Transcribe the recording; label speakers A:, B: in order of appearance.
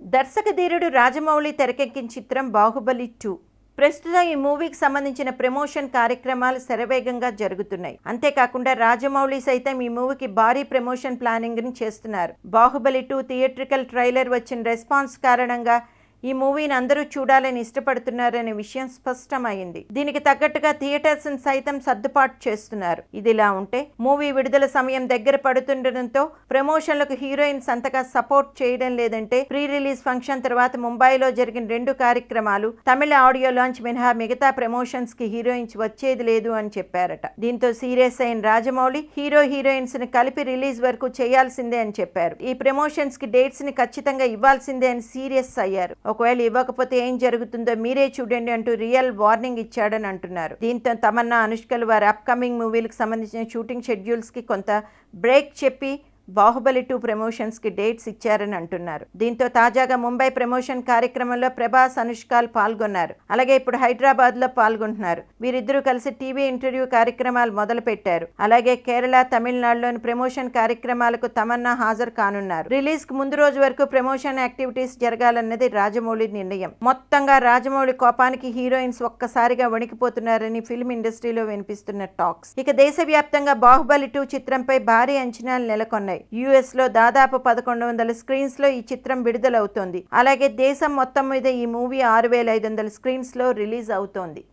A: దర్శకధీరుడు రాజమౌళి తెరకెక్కించిన చిత్రం బాహుబలి 2. ప్రస్తుతం ఈ మూవీకి సంబంధించిన ప్రమోషన్ కార్యక్రమాలు శరవేగంగా జరుగుతున్నాయి. అంతేకాకుండా రాజమౌళి సైతం ఈ మూవీకి భారీ ప్రమోషన్ ప్లానింగ్ ని చేస్తున్నారు. బాహుబలి 2 థియేట్రికల్ ట్రైలర్ వచ్చిన రెస్పాన్స్ కారణంగా ఈ మూవీని అందరూ చూడాలని ఇష్టపడుతున్నారనే విషయం స్పష్టమైంది. దీనికి తగ్గట్టుగా థియేటర్స్ సైతం సర్దుబాటు చేస్తున్నారు. ఇదిలా ఉంటే మూవీ విడుదల సమయం దగ్గర పడుతుండటంతో ప్రమోషన్లకు హీరోయిన్స్ అంతగా సపోర్ట్ చేయడం లేదంటే ప్రీ రిలీజ్ ఫంక్షన్ తర్వాత ముంబైలో జరిగిన 2 కార్యక్రమాలు తమిళ ఆడియో లాంచ్ మినహా మిగతా ప్రమోషన్స్ కి హీరోయిన్స్ వచ్చేది లేదు అని చెప్పారట. దీంతో సీరియస్ అయిన రాజమౌళి హీరోయిన్స్ ని కలిపి రిలీజ్ వరకు చేయాల్సిందే అని చెప్పారు. ఈ ప్రమోషన్స్ కి డేట్స్ ని ఖచ్చితంగా ఇవ్వాల్సిందే అని సీరియస్ అయ్యారు. ఒకవేళ ఇవ్వకపోతే ఏం జరుగుతుందో మీరే చూడండి అంటూ రియల్ వార్నింగ్ ఇచ్చాడని అంటున్నారు. దీంతో తమన్నా, అనుష్కలు వారి అప్కమింగ్ మూవీలకు సంబంధించిన షూటింగ్ షెడ్యూల్స్ కి కొంత బ్రేక్ చెప్పి బాహుబలి 2 ప్రమోషన్స్ కి డేట్స్ ఇచ్చారని అంటున్నారు. దీంతో తాజాగా ముంబై ప్రమోషన్ కార్యక్రమంలో ప్రభాస్, అనుష్కలు పాల్గొన్నారు. అలాగే ఇప్పుడు హైదరాబాద్ లో పాల్గొంటున్నారు. వీరిద్దరూ కలిసి టీవీ ఇంటర్వ్యూ కార్యక్రమాలు మొదలు పెట్టారు. అలాగే కేరళ, తమిళనాడులోని ప్రమోషన్ కార్యక్రమాలకు తమన్నా హాజరు కానున్నారు. రిలీజ్ కు ముందు రోజు వరకు ప్రమోషన్ యాక్టివిటీస్ జరగాలన్నది రాజమౌళి నిర్ణయం. మొత్తంగా రాజమౌళి కోపానికి హీరోయిన్స్ ఒక్కసారిగా వణికిపోతున్నారని ఫిల్మ్ ఇండస్ట్రీలో వినిపిస్తున్న టాక్స్. ఇక దేశవ్యాప్తంగా బాహుబలి 2 చిత్రంపై భారీ అంచనాలు నెలకొన్నాయి. యుఎస్ లో దాదాపు 1100 స్క్రీన్స్ లో ఈ చిత్రం విడుదలవుతోంది. అలాగే దేశం మొత్తం మీద ఈ మూవీ 6500 స్క్రీన్స్ లో రిలీజ్ అవుతోంది.